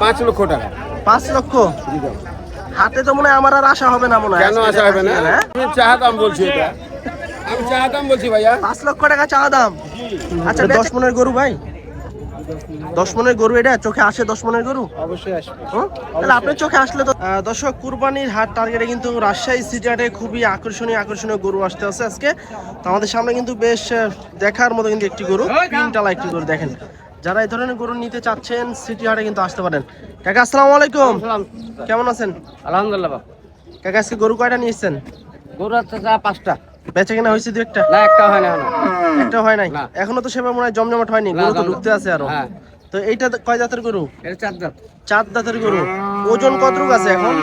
5 লক্ষ টাকা। 5 লক্ষ? হাতে তো মনে হয় আমার আর আশা হবে না মনে হয়। কেন আশা হবে না? আমি চা দাম বলছি, এটা আমি চা দাম বলছি ভাইয়া। 5 লক্ষ টাকা চা দাম। আচ্ছা 10 মনের গরু ভাই, 10 মনের গরু, এটা চোখে আসে 10 মনের গরু? অবশ্যই আসবে। তাহলে আপনার চোখে আসলে তো। দর্শক, কুরবানির হাট টার্গেটে কিন্তু রাজশাহী সিটি হাটে খুবই আকর্ষণীয় গরু আসতে আছে আজকে। তো আমাদের সামনে কিন্তু বেশ দেখার মতো কিন্তু একটি গরু, তিনটালা একটি গরু। দেখেন, যারা এই ধরনের গরু নিতে চাচ্ছেন সিটি হাটে কিন্তু আসতে পারেন। কাকা আসসালামু আলাইকুম, কেমন আছেন? আলহামদুলিল্লাহ বাবা। কাকা আজকে গরু কয়টা নিয়েছেন? গরু আছে 5টা। বেচা কিনা হয়েছে দু একটা? না, একটা হয় না এখনো। একটা হয় নাই না। এখনো? তো সেভাবে মনে হয় জমজমাট হয়নি, গরু তো ঢুকতে আছে আরো। হ্যাঁ। তো এইটা কয় জাতের গরু? এটা 4 দাঁত। 4 দাঁতের গরু। ওজন কতটুকু আছে এখন?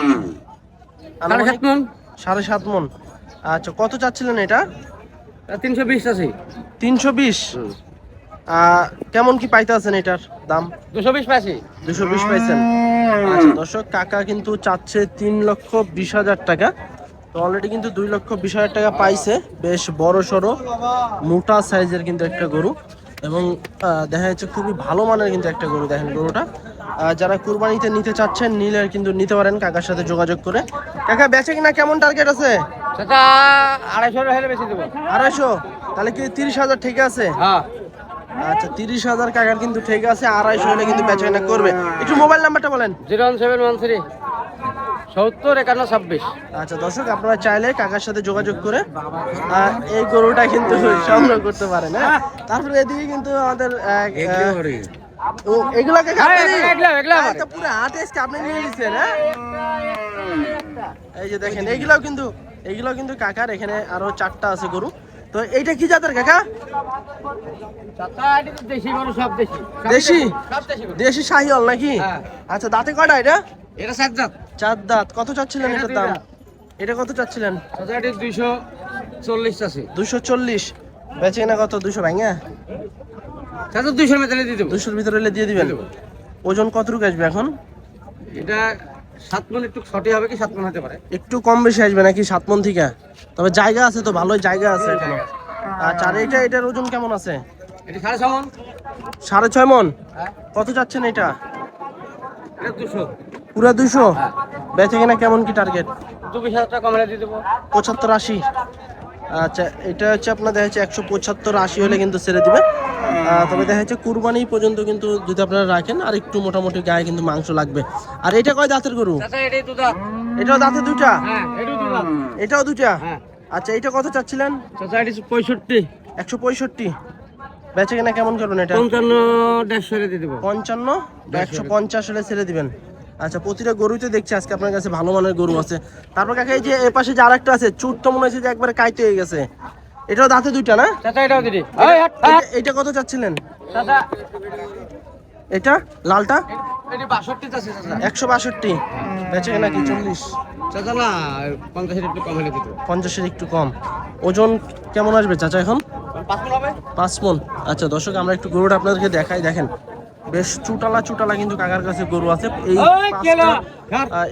7.5 মণ। 7.5 মণ। আচ্ছা, কত চাচ্ছিলেন এটা? 320 আছে। 320? কেমন কি পাইতে আছেন এটার দাম? 220 পাইছি। 220 পাইছেন? আচ্ছা দর্শক, কাকা কিন্তু চাচ্ছে 3,20,000 টাকা। তো অলরেডি কিন্তু 2,20,000 টাকা পাইছে। বেশ বড় সড়ো মোটা সাইজের কিন্তু একটা গরু, এবং দেখা যাচ্ছে খুবই ভালো মানের কিন্তু একটা গরু। দেখেন গরুটা, যারা কুরবানিতে নিতে চাচ্ছেন নিলে কিন্তু নিতে পারেন কাকার সাথে যোগাযোগ করে। কাকা বেচে কিনা কেমন টার্গেট আছে? সেটা 250 হলে বেশি দেবো। 250? তাহলে কি 30,000 ঠিক আছে? হ্যাঁ। আচ্ছা, 30,000 কাকার কিন্তু ঠিক আছে। 250 হলে কিন্তু বেচা কিনা করবে। একটু মোবাইল নাম্বারটা বলেন। 01713 70 51 26। আচ্ছা দর্শক, আপনারা চাইলে কাকার সাথে যোগাযোগ করে এই গরুটা কিন্তু সংগ্রহ করতে পারেন। হ্যাঁ, তারপরে এদিকে কিন্তু আমাদের এগুলাকে পুরো হাটে আপনি নিয়ে নিচ্ছেন। হ্যাঁ, এই যে দেখেন, এইগুলাও কিন্তু কাকার। এখানে আরো 4টা আছে গরু। তো এইটা কি জাতের কাকা? দেশি? দেশি শাহিওয়াল নাকি? আচ্ছা, দাঁতে কয়টা এটা? এটা 4 দাঁত। 4 দাঁত। কত চাচ্ছিলেন এটার দাম? এটা কত চাচ্ছিলেন? 240 আছে। 240? বেচে কিনা কত? 200 ভাঙা? 200 মেটালে দিয়ে দেবো। 200-র ভিতরে হলে দিয়ে দিবেন। ওজন কতটুকু আসবে এখন? এটা 7 মণ, একটু ছটি হবে কি 7 মণ হতে পারে। একটু কম বেশি আসবে নাকি 7 মণ থেকে? তবে জায়গা আছে তো, ভালোই জায়গা আছে এখনো। আচ্ছা, আর এটার ওজন কেমন আছে? এটা 6.5 মণ। 6.5 মণ? কত চাচ্ছেন এটা? এটা 200। পুরা 200? বেচে কিনা কেমন কি টার্গেট? 220,000 টাকা কমে দিয়ে দেবো। 75-80? আচ্ছা, এটা হচ্ছে আপনার দেখা যাচ্ছে 175-80 হলে কিন্তু ছেড়ে দিবে। তবে দেখা যাচ্ছে কুরবানি পর্যন্ত কিন্তু যদি আপনারা রাখেন, আর একটু মোটামুটি গায়ে কিন্তু মাংস লাগবে। আর এটা কয় দাঁতের গরু? এটাই 2 দাঁত। এটাও দাঁতে 2টা? হ্যাঁ, এটাও 2 দাঁত। এটাও 2টা? হ্যাঁ। আচ্ছা, এটা কত চাচ্ছিলেন? চাচা এটা 65। 165? বেচে কিনা কেমন করবেন এটা? 55 দিয়ে দেবো। 55? 150 হলে ছেড়ে দিবেন। আচ্ছা, প্রতিটা গরুতে দেখছি আজকে আপনার কাছে ভালো মানের গরু আছে। তারপর কাকা, এই যে এ পাশে যে আরেকটা আছে, চুট তো মনে হচ্ছে যে একবারে কাইতে হয়ে গেছে। এটাও দাঁতে 2টা না? চাচা এটাও দিদি। এটা কত চাচ্ছিলেন? চাচা এটা লালটা? এটা 62 আছে চাচা। 162? বেচে কিনা কি 40? চাচা না, 50 একটু কম হলে দিতে। 50-এর একটু কম। ওজন কেমন আসবে চাচা এখন? 5 মণ হবে। 5 মণ? আচ্ছা দর্শক, আমরা একটু গরুটা আপনাদেরকে দেখাই। দেখেন, বেশ চুটালা কিন্তু কাকার কাছে গরু আছে।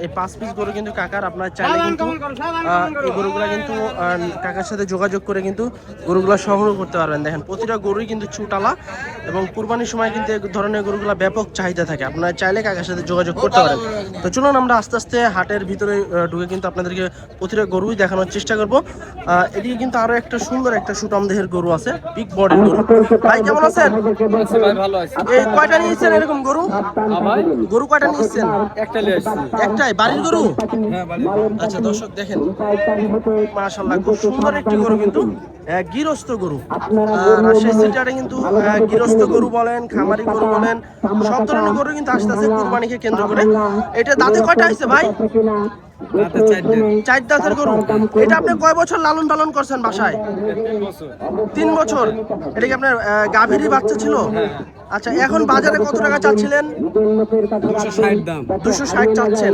এই 5 পিস গরু কিন্তু কাকার। আপনার চাইলে কিন্তু এই গরুগুলা কিন্তু কাকার সাথে যোগাযোগ করে কিন্তু গরুগুলা সংগ্রহ করতে পারবেন। দেখেন, প্রতিটা গরুই কিন্তু চুটালা, এবং কুরবানির সময় কিন্তু এই ধরনের গরুগুলা ব্যাপক চাহিদা থাকে। আপনারা চাইলে কাকার সাথে যোগাযোগ করতে পারেন। তো চলুন আমরা আস্তে আস্তে হাটের ভিতরে ঢুকে কিন্তু আপনাদেরকে প্রতিটা গরুই দেখানোর চেষ্টা করব। এদিকে কিন্তু আরো একটা সুন্দর একটা সুটাম দেহের গরু আছে, বিগ বডির গরু। ভাই কেমন আছেন? ভাই ভালো আছে। এই কয়টা নিয়েছেন এরকম গরু? ভাই গরু কয়টা নিয়েছেন? একটা নিয়ে আসছি। একটাই? বাড়ির গরু? হ্যাঁ, বাড়ি। আচ্ছা দর্শক, দেখেন মাশাআল্লাহ খুব সুন্দর একটি গরু, কিন্তু গৃহস্থ গরু। রাজশাহী সিটিতে কিন্তু গৃহস্থ গরু বলেন, খামারি গরু বলেন, সব ধরনের গরু কিন্তু আসতেছে কুরবানিকে কেন্দ্র করে। এটা দাঁতে কয়টা হয়েছে ভাই? 4 দাঁতের গরু। এটা আপনি কয় বছর লালন পালন করছেন বাসায়? 3 বছর? এটা কি আপনার গাভীরই বাচ্চা ছিল? আচ্ছা, এখন বাজারে কত টাকা চাচ্ছিলেন? 260 দাম। 260 চাচ্ছেন?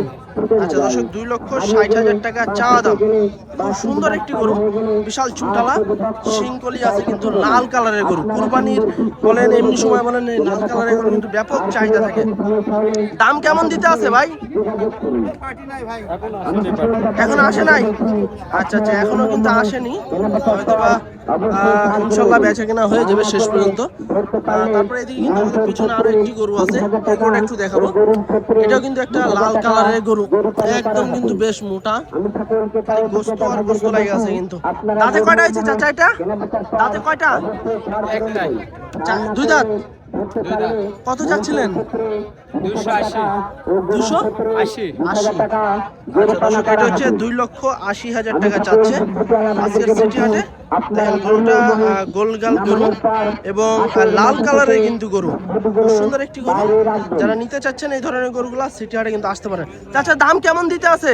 আচ্ছা দর্শক, 2,60,000 টাকা চাওয়া দাম। খুব সুন্দর একটি গরু, বিশাল চুটালা। শিংকলি আছে কিন্তু লাল কালারের গরু, কুরবানির বলেন এমনি সময় বলেন এই লাল কালারের গরু কিন্তু ব্যাপক চাহিদা থাকে। দাম কেমন দিতে আছে ভাই? এখন আসে নাই? আচ্ছা আচ্ছা, এখনো কিন্তু আসেনি, হয়তোবা ইনশাল্লাহ বেচা কেনা হয়ে যাবে শেষ পর্যন্ত। তারপরে এদিকে কিন্তু আমাদের পিছনে আরো একটি গরু আছে, এই গরুটা একটু দেখাবো। এটাও কিন্তু একটা লাল কালারের গরু, একদম কিন্তু বেশ মোটা, গোস্ত আর গোস্ত লাগে আছে কিন্তু। দাঁতে কয়টা হয়েছে চাচা এটা? দাঁতে কয়টা? একটাই। দুই দাঁত। কত যাচ্ছিলেন? 280। 280। আচ্ছা দর্শক, এটা হচ্ছে 2,80,000 টাকা চাচ্ছে আজকের সিটি হাটে। দেখেন গরুটা গোলগাল গরু এবং লাল কালারের কিন্তু গরু, খুব সুন্দর একটি গরু। যারা নিতে চাচ্ছেন এই ধরনের গরুগুলা সিটি হাটে কিন্তু আসতে পারেন। চাচা দাম কেমন দিতে আছে?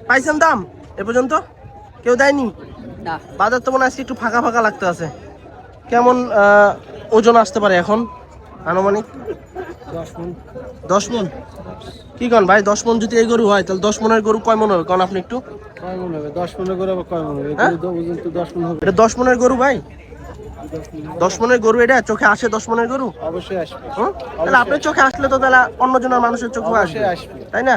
পাইছেন দাম এ পর্যন্ত? কেউ দেয়নি? না। বাজার তো মনে হয় আজকে একটু ফাঁকা ফাঁকা লাগতেছে। কেমন ওজন আসতে পারে এখন আনুমানিক? 10 মণ। কি কন ভাই, 10 মণ যদি এই গরু হয় তাহলে 10 মণের গরু কয় মণ হবে কন আপনি একটু? 10 মনের গরু আবার কয় মন হবে? হ্যাঁ? ওজন তো 10 মন হবে। এটা 10 মণের গরু ভাই? 10 মণের গরু এটা চোখে আসে? 10 মণের গরু অবশ্যই আসবে। হুম? তাহলে আপনার চোখে আসলে তো তাহলে অন্য জনের মানুষের চোখে আসবে, অবশ্যই আসবে। তাই না?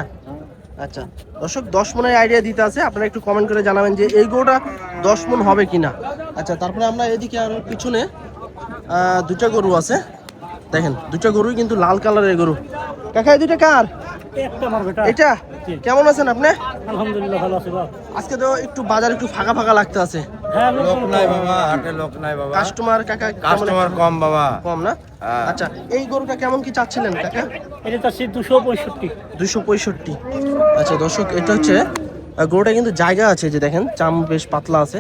আচ্ছা দর্শক, 10 মণের আইডিয়া দিতে আছে, আপনারা একটু কমেন্ট করে জানাবেন যে এই গরুটা 10 মণ হবে কিনা। আচ্ছা তারপরে আমরা এদিকে আর পিছনে দুটা গরু আছে, দেখেন দুটা গরুই কিন্তু লাল কালারের গরু। কাকা এই দুটা কার? একটা আমার বেটা। এটা কেমন আছেন আপনি? আলহামদুলিল্লাহ ভালো আছে বাবা। আজকে তো একটু বাজার একটু ফাঁকা ফাঁকা লাগতে আছে, হ্যাঁ লোক নাই বাবা, হাটে লোক নাই বাবা। কাস্টমার কাকা কাস্টমার কম বাবা। কম না? হ্যাঁ। আচ্ছা এই গরুটা কেমন কি চাচ্ছিলেন কাকা? এটা চাচ্ছি 265। 265। আচ্ছা দর্শক, এটা হচ্ছে গরুটা কিন্তু জায়গা আছে, যে দেখেন চাম বেশ পাতলা আছে।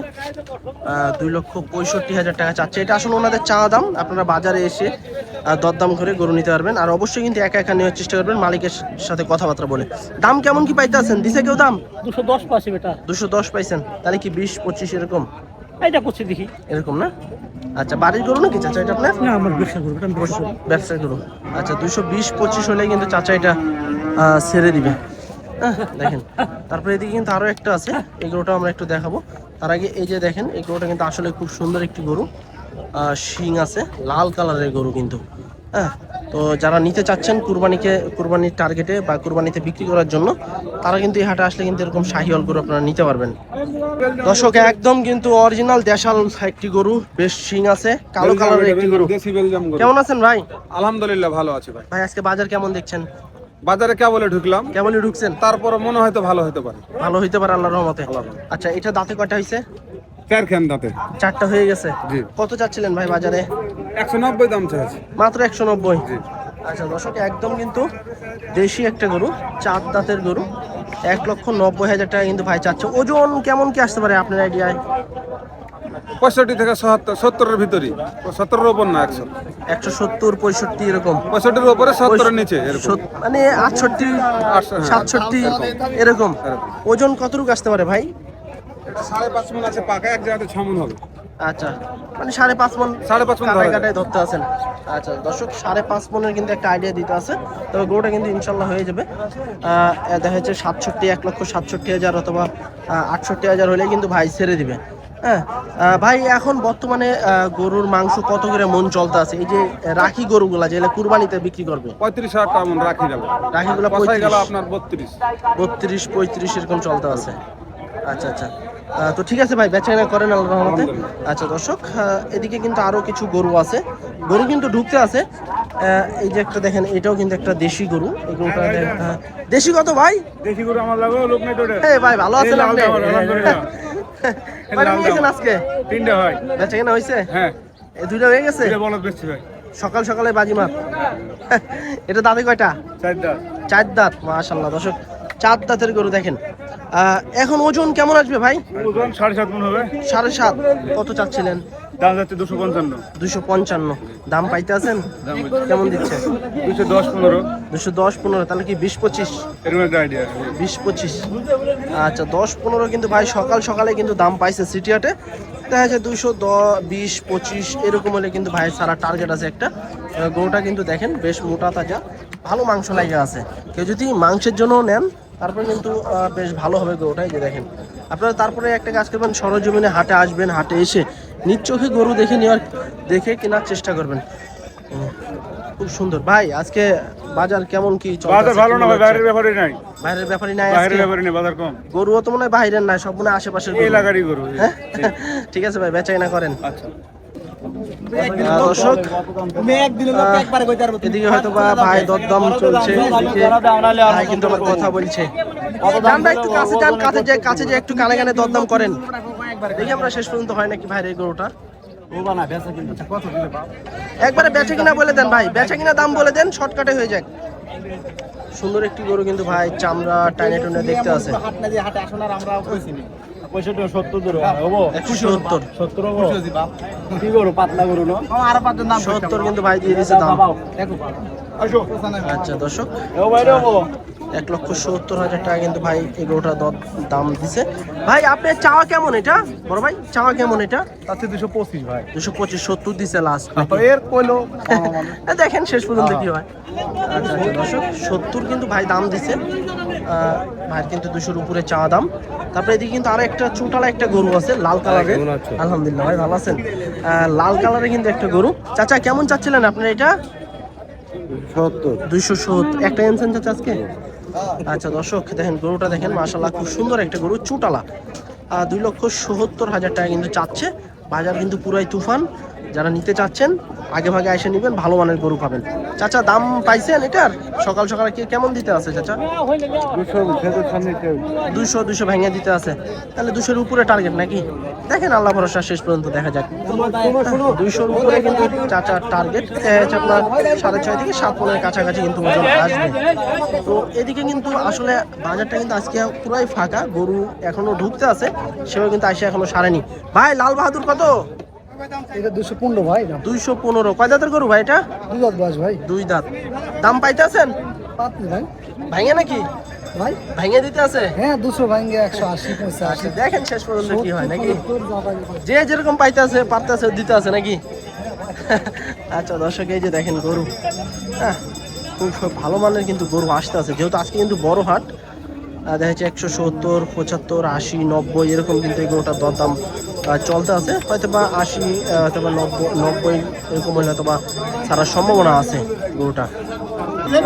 2,65,000 টাকা চাচ্ছে। এটা আসলে ওনাদের চা দাম, আপনারা বাজারে এসে দরদাম করে গরু নিতে পারবেন। আর অবশ্যই কিন্তু একা একা নেওয়ার চেষ্টা করবেন, মালিকের সাথে কথাবার্তা বলে। দাম কেমন কি পাইতে আছেন? দিছে কেউ দাম? 210 পাচ্ছি বেটা। 210 পাইছেন, তাহলে কি 20-25 এরকম এইটা করছি দেখি। এরকম না? আচ্ছা বাড়ির গরু নাকি চাচা এটা আপনার? না আমার ব্যবসা করবো, আমি ব্যবসা করি। ব্যবসা গরু। আচ্ছা 220-25 হলে কিন্তু চাচা এটা ছেড়ে দিবে। দেখেন তারপরে এদিকে কিন্তু আরো একটা আছে, এই গরুটা আমরা একটু দেখাবো। তার আগে এই যে দেখেন এই গরুটা কিন্তু আসলে খুব সুন্দর একটি গরু, শিং আছে, লাল কালারের গরু কিন্তু। হ্যাঁ, তো যারা নিতে চাচ্ছেন কুরবানির টার্গেটে বা কুরবানিতে বিক্রি করার জন্য, তারা কিন্তু এই হাটে আসলে কিন্তু এরকম শাহিওয়াল গরু আপনারা নিতে পারবেন। দর্শক একদম কিন্তু অরিজিনাল দেশাল একটি গরু, বেশ শিং আছে, কালো কালারের একটি গরু। কেমন আছেন ভাই? আলহামদুলিল্লাহ ভালো আছে ভাই। ভাই আজকে বাজার কেমন দেখছেন? বাজারে কেবলে ঢুকলাম, কেমনই ঢুকছেন? তারপর মনে হয়তো ভালো হতে পারে। ভালো হইতে পারে আল্লাহর রহমতে। আচ্ছা এটা দাঁতে কয়টা হইছে? 4 খান দাঁতে। 4টা হয়ে গেছে। জি। কত চাচ্ছিলেন ভাই বাজারে? 190 দাম চাইছে। মাত্র 190। জি। আচ্ছা দর্শক, একদম কিন্তু দেশি একটা গরু, 4 দাঁতের গরু, 1,90,000 টাকা কিন্তু ভাই চাচ্ছে। ওজন কেমন কি আসতে পারে আপনার আইডিয়ায়? 65 থেকে 70 এর ভিতরে, 70 এর উপর না, 100। 170-65 এরকম। 65 এর উপরে 70 এর নিচে এরকম। মানে 68, 68, 67 এরকম। ওজন কতটুকু আসতে পারে ভাই? এটা 5.5 মণ আছে পাকা, এক জায়গাতে 6 মণ হবে। আচ্ছা মানে 5.5 মণ 5.5 মণ কাটায় ধরা কাটায় ধরতে আছেন। আচ্ছা দর্শক, 5.5 মণের কিন্তু একটা আইডিয়া দিতে আছে, তবে গরুটা কিন্তু ইনশাল্লাহ হয়ে যাবে। দেখা যাচ্ছে 1,67,000 অথবা 68,000 হলে কিন্তু ভাই ছেড়ে দিবে। হ্যাঁ ভাই, এখন বর্তমানে গরুর মাংস কত করে মন চলতে আছে? এই যে রাখি গরুগুলা যেগুলো কুরবানিতে বিক্রি করবে, 35,000 টাকা মণ রাখি যাবে। রাখিগুলো পয়সা গেল আপনার 32। 32-35 এরকম চলতে আছে। আচ্ছা আচ্ছা, তো ঠিক আছে ভাই, বেচাকেনা করেন আল্লাহর রহমতে। আচ্ছা দর্শক, এদিকে কিন্তু আরো কিছু গরু আছে, গরু কিন্তু ঢুকতে আছে। এই যে একটা দেখেন, এটাও কিন্তু একটা দেশি গরু। এই গরুটা দেশি কত ভাই? দেশি গরু আমার লাগো, লোক নাই তোরে। এই ভাই ভালো আছেন আপনি? আলহামদুলিল্লাহ। ভাই নিয়ে গেছেন আজকে? 3টা হয়। বেচাকেনা হয়েছে? হ্যাঁ, এই 2টা হয়ে গেছে? এটা বলদ বেশি ভাই। সকাল সকালে বাজিমাত। এটা দাঁতে কয়টা? 4 দাঁত। 4 দাঁত। মাশাআল্লাহ দর্শক, 4 দাঁতের গরু দেখেন। এখন ওজন কেমন আসবে ভাই? ওজন 7.5 মণ হবে। 7.5। কত চাচ্ছিলেন? দাম যাচ্ছে 255। 255। দাম পাইতে আছেন? কেমন দিচ্ছে? 210-15। 210-15, তাহলে কি 20-25? এরকম একটা আইডিয়া। 20-25। আচ্ছা 10-15 কিন্তু ভাই সকাল সকালে কিন্তু দাম পাইছে সিটি হাটে। দেখা যাচ্ছে 210-20-25 এরকম হলে কিন্তু ভাই সারা টার্গেট আছে একটা। গরুটা কিন্তু দেখেন বেশ মোটা তাজা, ভালো মাংস লাগে আছে। কেউ যদি মাংসের জন্য নেন তারপরে কিন্তু বেশ ভালো হবে গরুটা। এই যে দেখেন আপনারা তারপরে একটা কাজ করবেন, সরজমিনে হাটে আসবেন, হাটে এসে নিজ চোখে গরু দেখে কেনার চেষ্টা করবেন। খুব সুন্দর ভাই। আজকে বাজার কেমন কি চলছে? বাজার ভালো না ভাই, বাইরের ব্যাপারই নাই। বাইরের ব্যাপারই নাই বাইরের আজকে? ব্যাপারই নাই, বাজার কম। গরুও তো মনে হয় বাইরের নাই, সব মনে হয় আশেপাশের গরু। এলাকারই গরু। হ্যাঁ? ঠিক আছে ভাই, বেচাকেনা করেন। আচ্ছা। দর্শক এদিকে হয়তো বা ভাই দরদাম চলছে, এদিকে ভাই কিন্তু আমার কথা বলছে। যান ভাই, একটু কাছে যান, কাছে যে একটু কানে কানে দরদাম করেন, দেখি আমরা শেষ পর্যন্ত হয় নাকি ভাইয়ের এই গরুটা। একবারে বেচে কিনা বলে দেন ভাই, বেচে কিনা দাম বলে দেন, শর্টকাটে হয়ে যাক। সুন্দর একটি গরু কিন্তু ভাই, চামড়া টাইনে টুনে দেখতে আছে। 70 কিন্তু ভাই দিয়ে দিছে দাম। আচ্ছা দর্শক, 1,70,000 টাকা কিন্তু ভাই এই গরুটা দাম দিছে। ভাই আপনার চাওয়া কেমন এটা বড় ভাই, চাওয়া কেমন এটা? তাতে 225 ভাই। 225, 70 দিছে লাস্ট। এর কইলো দেখেন শেষ পর্যন্ত কি হয়। আচ্ছা দর্শক, 70 কিন্তু ভাই দাম দিছে। ভাই কিন্তু 200-র উপরে চাওয়া দাম। তারপরে এদিকে কিন্তু আরো একটা চুটালা একটা গরু আছে লাল কালারের। আলহামদুলিল্লাহ ভাই, ভালো আছেন? লাল কালারের কিন্তু একটা গরু। চাচা কেমন চাচ্ছিলেন আপনার এটা? 270 একটা এনেছেন চাচা আজকে? আচ্ছা দর্শক দেখেন গরুটা দেখেন, মাশাআল্লাহ খুব সুন্দর একটা গরু, চুটালা। 2,70,000 টাকা কিন্তু চাচ্ছে। বাজার কিন্তু পুরাই তুফান। যারা নিতে চাচ্ছেন আগে ভাগে এসে নেবেন, ভালো মানের গরু পাবেন। চাচা দাম পাইছেন এটার? সকাল সকালে কেমন দিতে আছে চাচা? 200 ভেঙে দিতে আছে। তাহলে 200-র উপরে টার্গেট নাকি? দেখেন আল্লাহ ভরসা, শেষ পর্যন্ত দেখা যাক। 200-র উপরে কিন্তু চাচার টার্গেট। আপনার 6.5 থেকে 7 কাছাকাছি কিন্তু ওজন আসবে। তো এদিকে কিন্তু আসলে বাজারটা কিন্তু আজকে পুরাই ফাঁকা, গরু এখনো ঢুকতে আছে, সেও কিন্তু আসে এখনো সারেনি। ভাই লাল বাহাদুর কত? এটা 215 ভাই। 215। কয় দাঁতের গরু ভাই এটা? 2 দাঁত বয়স ভাই। 2 দাঁত। দাম পাইতে আছেন? পাতনি ভাই। ভাঙে নাকি ভাই ভাঙে দিতে আছে? হ্যাঁ 200 ভাঙে 180 85। দেখেন শেষ পর্যন্ত কি হয় নাকি, যে যেরকম পাইতে আছে পারতে আছে দিতে আছে নাকি। আচ্ছা দর্শক, এই যে দেখেন গরু, হ্যাঁ খুব ভালো মানের কিন্তু গরু আসতে আছে, যেহেতু আজকে কিন্তু বড় হাট। দেখা যাচ্ছে 170, 75, 80, 90 এরকম কিন্তু এই গরুটার দরদাম চলতে আছে। হয়তো বা 80, হয়তো বা 90 এরকম হলে হয়তো বা ছাড়ার সম্ভাবনা আছে গরুটা।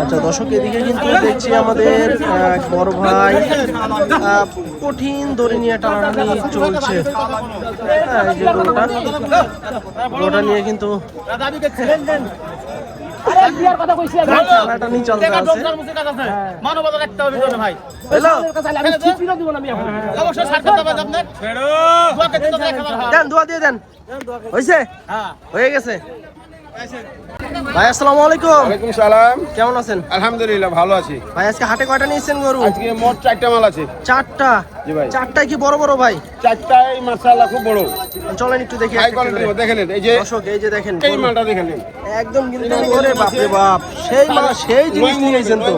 আচ্ছা দর্শক, এদিকে কিন্তু দেখছি আমাদের বড় ভাই কঠিন দড়ি নিয়ে টানাটানি চলছে। হ্যাঁ, এই যে গরুটা নিয়ে কিন্তু টানাটানি চলতে আছে। দেন দোয়া দিয়ে দেন, হয়েছে? হয়ে গেছে ভাই। আসসালামু আলাইকুম। ওয়ালাইকুম সালাম। কেমন আছেন? আলহামদুলিল্লাহ ভালো আছি ভাই আজকে হাটে কয়টা নিয়েছেন গরু? আজকে মোট 4টা মাল আছে। 4টা? জি ভাই। 4টাই কি বড় বড় ভাই? 4টাই মাশাআল্লাহ খুব বড়। চলেন একটু দেখি। হাই কোয়ালিটি দেখেন, এই যে দর্শক এই যে দেখেন এই মালটা দেখেন, একদম কিন্তু ওরে বাপ রে বাপ, সেই মাল সেই জিনিস নিয়েছেন তো।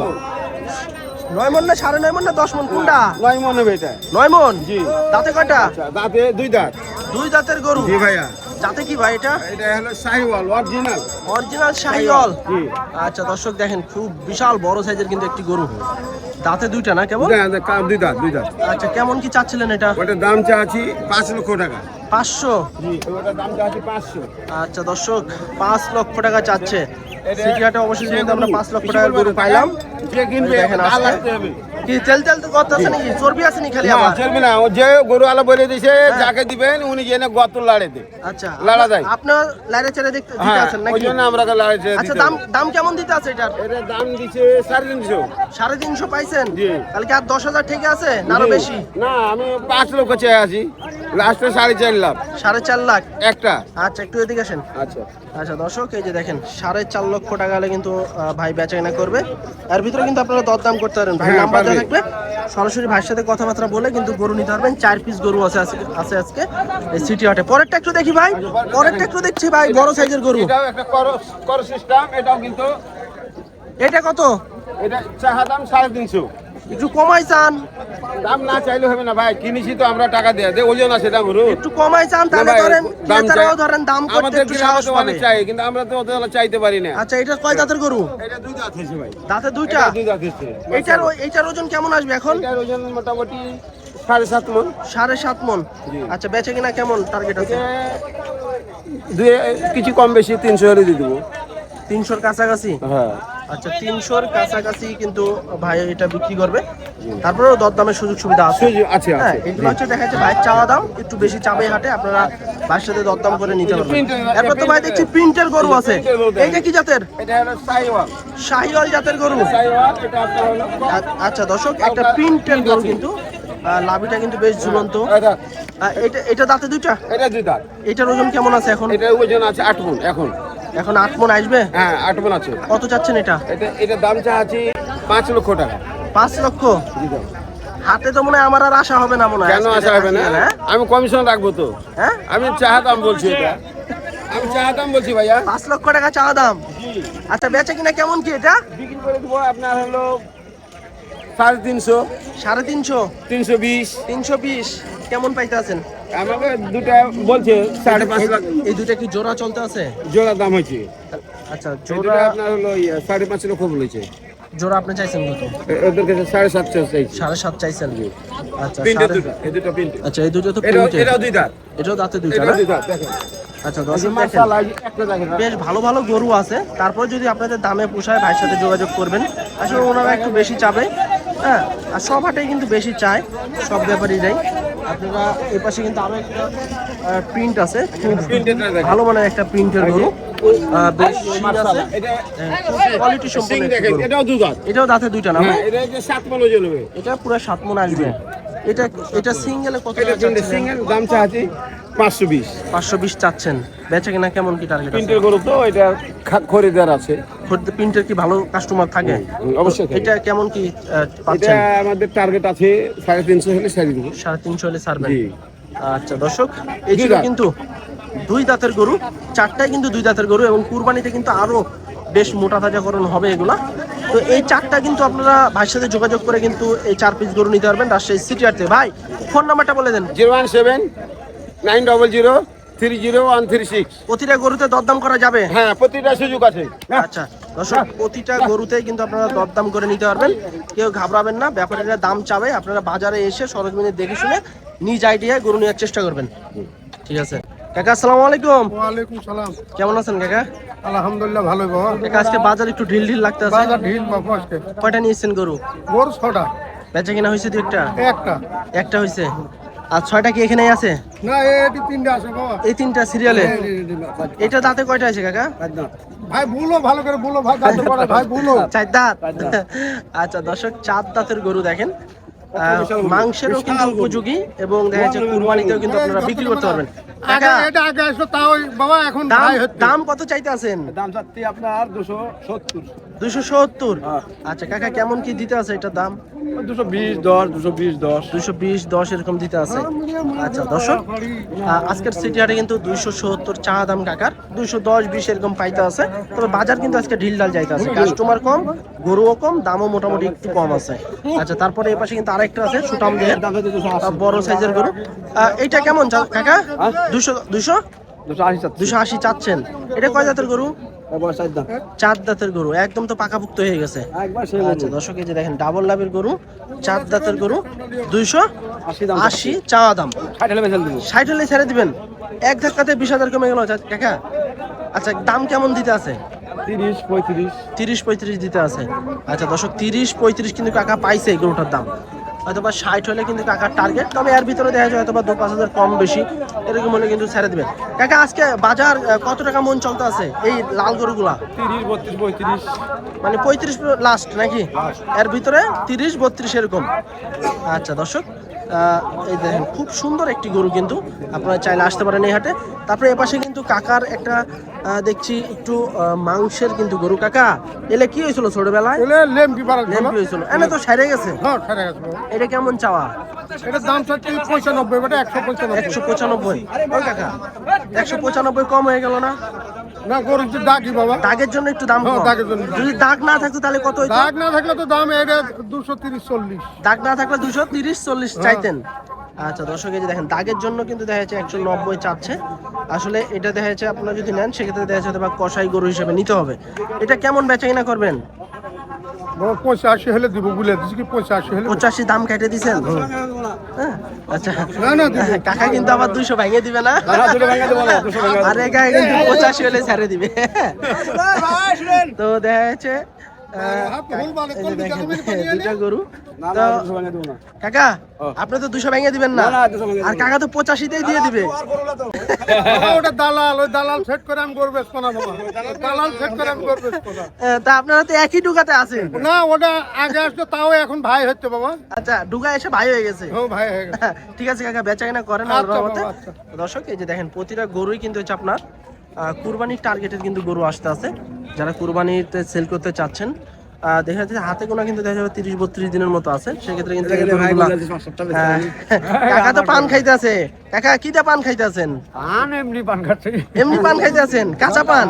9 মণ না 9.5 মণ না 10 মণ কোনটা? 9 মণ হবে এটা। 9 মণ? জি। দাঁতে কয়টা? দাঁতে 2 দাঁত। 2 দাঁতের গরু? জি ভাইয়া। দাঁতে কি ভাই এটা? এটা হলো শাহিওয়াল অরিজিনাল। অরিজিনাল শাহিওয়াল। জি। আচ্ছা দর্শক দেখেন, খুব বিশাল বড় সাইজের কিন্তু একটি গরু। দাঁতে 2টা না কেবল? 2 দাঁত। আচ্ছা কেমন কি চাচ্ছিলেন এটা? ওটার দাম চাচ্ছি 5 লক্ষ টাকা। 500? জি, ওটার দাম চাচ্ছি 500। আচ্ছা দর্শক, 5 লক্ষ টাকা চাচ্ছে। সিটি হাটে অবশ্যই কিন্তু আমরা 5 লক্ষ টাকার গরু পাইলাম। যে কিনবে দেখেন আজকে আজকে কি তেল তো কত আছে নাকি, চর্বি আছে নাকি খালি না আবার? চলবে না, ও যে গরু আলা বলে দিয়েছে যাকে দিবেন উনি জেনে গত লাড়ে দেন। আচ্ছা লাড়া যায়। আপনার লাইরে চেরে দিতে হ্যাঁ, আছেন ওই নাকি? জন্য আমরা লাড়ে দিতে। আচ্ছা দাম কেমন দিতে আছে এটার? এটার দাম দিছে 350। 350 পাইছেন? জি। তাহলে কি আর 10,000 ঠিক আছে না আরো বেশি? না, আমি 5 লক্ষ চাই আছি, লাস্টে 4.5 লাখ। 4.5 লাখ একটা। আচ্ছা একটু এদিকে আসেন। আচ্ছা আচ্ছা দর্শক, এই যে দেখেন 4.5 লক্ষ টাকা হলে কিন্তু ভাই বেচাকেনা করবে। এর ভিতরে কিন্তু আপনারা দরদাম করতে পারেন। ভাই হ্যাঁ, নাম্বার দেওয়া পারবে। থাকবে, সরাসরি ভাইয়ের সাথে কথাবার্তা বলে কিন্তু গরু নিতে পারবেন। 4 পিস গরু আছে আজকে এই সিটি হাটে। পরেরটা একটু দেখি ভাই, পরেরটা একটু দেখছি ভাই, বড় সাইজের গরু। এটাও একটা কর সিস্টেম, এটাও কিন্তু এটা কত? এটা চাহা দাম 350। একটু কমাই চান? দাম না চাইলে হবে না ভাই, কিনেছি তো আমরা, টাকা দেয়া দে, ওজন আছে দাম গরু। একটু কমাই চান তাহলে ভাই, ধরেন দাম চাই। ক্রেতারাও ধরেন দাম করতে আমাদের একটু গ্রামে সাহস তো পাবে। অনেক চাই, কিন্তু আমরা তো ওদের চাইতে পারি না। আচ্ছা এটা কয় দাঁতের গরু? এটা 2 দাঁত হয়েছে ভাই। দাঁতে 2টা? এটা 2 দাঁত হয়েছে। এইটার ওজন কেমন আসবে এখন? এটার ওজন মোটামুটি 7.5 মন। 7.5 মন। আচ্ছা বেচে কিনা কেমন টার্গেট আছে? দুই কিছু কম বেশি 300 হলে দিয়ে দেবো। 300-র কাছাকাছি? হ্যাঁ। আচ্ছা 300-র কাছাকাছি কিন্তু ভাই এটা বিক্রি করবে, তারপরেও দরদামের সুযোগ সুবিধা আছে। আছে হ্যাঁ, আছে। এগুলো হচ্ছে দেখা যাচ্ছে ভাইয়ের চাওয়া দাম একটু বেশি চাবে হাটে, আপনারা ভাইয়ের সাথে দরদাম করে নিতে পারবেন। এরপর তো ভাই দেখছি প্রিন্টের গরু আছে, এইটা কি জাতের? এটা হলো সাইওয়াল। শাহিওয়াল জাতের গরু। সাইওয়াল এটা আপনার হলো আচ্ছা দর্শক, একটা প্রিন্টের গরু কিন্তু লাভিটা কিন্তু বেশ ঝুলন্ত। এটা এটা দাঁতে দুইটা? এটা দুই দাঁত। এটার ওজন কেমন আছে এখন? এটা ওজন আছে 8 মন এখন। এখন 8 মন আসবে? হ্যাঁ 8 মন আছে। কত চাচ্ছেন এটা? এটা দাম চাচ্ছি 5 লক্ষ টাকা। 5 লক্ষ? হাতে তো মনে হয় আমার আর আশা হবে না মনে হয়। কেন আশা হবে না? আমি কমিশন রাখবো তো। হ্যাঁ, আমি চাহা দাম বলছি, এটা আমি চাহা দাম বলছি ভাইয়া। 5 লক্ষ টাকা চাওয়া দাম। আচ্ছা বেচে কিনা কেমন কি এটা? বিক্রি করে দেবো আপনার হলো 350, 350, 320। 320 কেমন পাইতে আছেন? আমাকে দুটা বলছে 5.5 লাখ। এই দুটা কি জোড়া চলতে আছে? জোড়া দাম হয়েছে। আচ্ছা জোড়া জোড়া আপনার হলো 5.5 লক্ষ বলেছে। জোড়া আপনি চাইছেন কত? ওদের কাছে 7.5 চাইছে। 7.5 চাইছেন? আচ্ছা তিনটে সাড়ে- দুটো, এই দুটো তিনটে। আচ্ছা এই দুটো তো এটাও প্রিন্টের। এটাও দুই দাঁত। এটাও দাঁতে দুইটা এটাও না? দুই দাঁত দেখেন। আচ্ছা দর্শক দেখেন মাশাআল্লাহ একটা দেখেন। বেশ ভালো ভালো গরু আছে, তারপর যদি আপনাদের দামে পোষায় ভাইয়ের সাথে যোগাযোগ করবেন। আসলে ওনারা একটু বেশি চাবে, হ্যাঁ, আর সব হাটেই কিন্তু বেশি চায় সব ব্যাপারীরাই। আপনারা এই পাশে কিন্তু আরো একটা প্রিন্ট আছে, খুব প্রিন্টেরটা দেখেন। ভালো মানের একটা প্রিন্টের গরু, বেশ শিং আছে, মাশাআল্লাহ এটা কোয়ালিটি সম্পন্ন সিং একটি দেখেন, গরু। এটাও দুই দাঁত। এটাও দাঁতে দুইটা না? হ্যাঁ, এটা যে 7 মন ওজন হবে। এটা পুরো 7 মণ আসবে। এটা এটা সিঙ্গেলে কত এটা টাকা প্রিন্টের চাচ্ছেন? সিঙ্গেল দাম চাচ্ছি 520। 520 চাচ্ছেন। বেচে কিনা কেমন কি টার্গেট আছে? প্রিন্টের গরু তো এটা খরিদার আছে। প্রিন্টের কি ভালো কাস্টমার থাকে? অবশ্যই থাকে। এটা কেমন কি এটা পাচ্ছেন? আমাদের টার্গেট আছে 350 হলে ছেড়ে দিব। 350 হলে ছাড়বেন? জি। আচ্ছা দর্শক, এই দুই ছিল দাঁত। কিন্তু 2 দাঁতের গরু, 4টাই কিন্তু 2 দাঁতের গরু, এবং কুরবানিতে কিন্তু আরো বেশ মোটা তাজাকরণ হবে এগুলা। তো এই 4টা কিন্তু আপনারা ভাইয়ের সাথে যোগাযোগ করে কিন্তু এই 4 পিস গরু নিতে পারবেন রাজশাহী সিটি হাট থেকে। ভাই ফোন নাম্বারটা বলে দেন। 017 900 30136। প্রতিটা গরুতে দরদাম করা যাবে? হ্যাঁ, প্রতিটা সুযোগ আছে। আচ্ছা দর্শক, প্রতিটা গরুতেই কিন্তু আপনারা দরদাম করে নিতে পারবেন, কেউ ঘাবড়াবেন না। ব্যাপারীরা দাম চাবে, আপনারা বাজারে এসে সরজমিনে দেখে শুনে নিজ আইডিয়ায় গরু নেওয়ার চেষ্টা করবেন। ঠিক আছে কাকা, আসসালামু আলাইকুম। ওয়ালাইকুম সালাম। কেমন আছেন কাকা? আলহামদুলিল্লাহ ভালো বাবা। কাকা আজকে বাজার একটু ঢিল ঢিল লাগতেছে। বাজার ঢিল বাবা আজকে। কয়টা নিয়েছেন গরু? গরু 6টা। বেচা কিনা হয়েছে দুইটা? একটা। একটা হয়েছে। আর 6টা কি এখানেই আছে? না এটি 3টা আছে বাবা। এই 3টা সিরিয়ালে? এটা দাঁতে কয়টা আছে কাকা? ভাই বলো ভালো করে বলো ভাই, দাঁত পড়ে ভাই বলো। 4 দাঁত। আচ্ছা দর্শক, 4 দাঁতের গরু দেখেন, মাংসেরও কিন্তু উপযোগী, এবং দেখা যাচ্ছে কুরবানিতেও কিন্তু আপনারা বিক্রি করতে পারবেন। আগে কাকা এটা আগে আসলো তাও বাবা, এখন দাম ভাই হচ্ছে। দাম কত চাইতে আছেন? দাম চাচ্ছি আপনার 270। 270? আচ্ছা কাকা কেমন কি দিতে আছে এটার দাম? 220 10, 220 10। 220 10 এরকম দিতে আছে। আচ্ছা দর্শক, আজকের সিটি হাটে কিন্তু 270 চা দাম কাকার, 210 20 এরকম পাইতে আছে। তবে বাজার কিন্তু আজকে ঢিল ঢাল যাইতে আছে, কাস্টমার কম, গরুও কম, দামও মোটামুটি একটু কম আছে। আচ্ছা তারপরে এই পাশে কিন্তু আরেকটা আছে সুটাম দিয়ে বড় সাইজের গরু। এইটা কেমন কাকা? 280 চাচ্ছেন। এটা কয় দাঁতের গরু? 4 দাঁতের গরু, একদম তো পাকাপুক্ত হয়ে গেছে। আচ্ছা দর্শক, এই যে দেখেন ডাবল লাভের গরু, 4 দাঁতের গরু, 280 চাওয়া দাম। 60 হলে ছেড়ে দিবেন? এক ধাক্কাতে 20,000 কমে গেল কাকা। আচ্ছা দাম কেমন দিতে আছে? 30 35 দিতে আছে। আচ্ছা দর্শক, 30 35 কিন্তু কাকা পাইছে এই গরুটার দাম। হয়তোবা 60 হলে কিন্তু কাকার টার্গেট, তবে এর ভিতরে দেখা যায় হয়তোবা 2-5,000 কম বেশি এরকম হলে কিন্তু ছেড়ে দিবেন। কাকা আজকে বাজার কত টাকা মন চলতে আছে এই লাল গরুগুলা? 30 32 35। মানে 35 লাস্ট নাকি? এর ভিতরে 30 32 এরকম। আচ্ছা দর্শক, এই দেখেন খুব সুন্দর একটি গরু, কিন্তু আপনারা চাইলে আসতে পারেন এই হাটে। তারপরে এপাশে কিন্তু কাকার একটা দেখছি একটু মাংসের কিন্তু গরু। কাকা এলে কি হয়েছিল ছোটবেলায়? এলে লেমকি পারা গেল। লেম্পি হয়েছিল, এনে তো সাইরে গেছে। হ্যাঁ ছেড়ে গেছে বাবা। এটা কেমন চাওয়া? এটা দাম চাচ্ছি 95, বেটা 195। 195? ও কাকা 195 কম হয়ে গেল না? না গরু যে দাগি বাবা। দাগের জন্য একটু দাম হ্যাঁ, কম। দাগের জন্য। যদি দাগ না থাকতো তাহলে কত হইতো? দাগ না থাকলে তো দাম এটা 230 40। দাগ না থাকলে 230 40 চাইতেন। আচ্ছা দর্শক, এই যে দেখেন দাগের জন্য কিন্তু দেখা যাচ্ছে 190 চাচ্ছে। আসলে এটা দেখা যাচ্ছে আপনারা যদি নেন সেক্ষেত্রে দেখা যাচ্ছে বা কষাই গরু হিসেবে নিতে হবে। এটা কেমন বেচা কিনা করবেন? বাবা 85 হলে দিব বলে দিছি কি 85 হলে 85 দাম কেটে দিছেন? হ্যাঁ, আচ্ছা না না দিব কাকা কিন্তু আবার 200 ভেঙে দিবে না? আরে কাকা কিন্তু 85 হলে ছেড়ে দিবে। তো দেখা যাচ্ছে এই যে দেখেন, দুইটা গরু। তো কাকা আপনি তো 200 ভেঙে দিবেন না, আর কাকা তো 85তেই দিয়ে দিবে। বাবা, ওটা দালাল, ওই দালাল সেট করে আমি গরু বেচবো না বাবা, দালাল সেট করে আমি গরু বেচবো না। তা আপনারা তো একই ডুগাতে আছেন। না ওটা আগে আসতো, তাও এখন ভাই হচ্ছে বাবা। আচ্ছা ডুগা এসে ভাই হয়ে গেছে। ও ভাই হয়ে গেছে। ঠিক আছে কাকা, বেচা কেনা করেন আচ্ছা আল্লাহর রহমতে। বাবা, আচ্ছা। দর্শক এই যে দেখেন প্রতিটা গরুই কিন্তু হচ্ছে আপনার কুরবানির টার্গেটের কিন্তু গরু আসতে আছে। যারা কুরবানিতে সেল করতে চাচ্ছেন, দেখা যাচ্ছে হাতে গোনা কিন্তু দেখা যাবে 30-32 দিনের মতো আছে। সেক্ষেত্রে কিন্তু এই গরুগুলা- কাকা তো পান খাইতে আছে। কাকা কিটা পান খাইতে আছেন? এমনি পান খাচ্ছে। এমনি পান খাইতে আছেন, কাঁচা পান?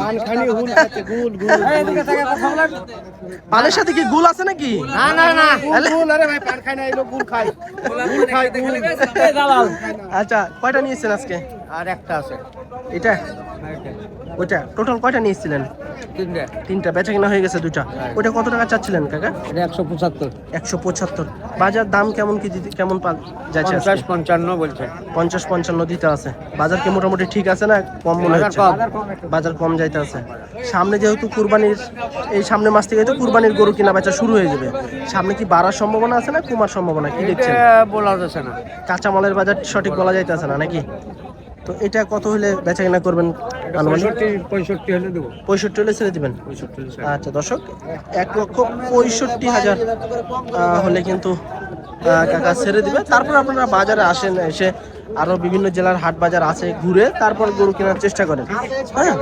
পানের সাথে কি গুল আছে নাকি? না না না তাহলে- গুল, আরে ভাই পান খাই না, এলো গুল খাই। আচ্ছা কয়টা নিয়েছেন আজকে? আর একটা আছে। এটা ওইটা টোটাল কয়টা নিয়েছিলেন? তিনটা, বেচা কিনা হয়ে গেছে দুটা। ওইটা কত টাকা চাচ্ছিলেন কাকা? এটা 175। 175। বাজার দাম কেমন কি কেমন যাচ্ছে? 50-55 বলছে। 50-55 দিতে আছে। বাজার কি মোটামুটি ঠিক আছে না কম মনে হচ্ছে? বাজার কম যাইতে আছে। সামনে যেহেতু কুরবানির, এই সামনে মাস থেকে তো কুরবানির গরু কিনা বেচা শুরু হয়ে যাবে। সামনে কি বাড়ার সম্ভাবনা আছে না কমার সম্ভাবনা, কি দেখছেন? বলা যাচ্ছে না। কাঁচামালের বাজার সঠিক বলা যাইতেছে না নাকি? তো এটা কত হলে বেচা কিনা করবেন? 65 হলে দেবো। 65 হলে ছেড়ে দিবেন। আচ্ছা দর্শক, 1,65,000 হলে কিন্তু কাকা ছেড়ে দিবে। তারপর আপনারা বাজারে আসেন, এসে আরো বিভিন্ন জেলার হাট বাজার আছে, ঘুরে তারপর গরু কেনার চেষ্টা করেন। হ্যাঁ।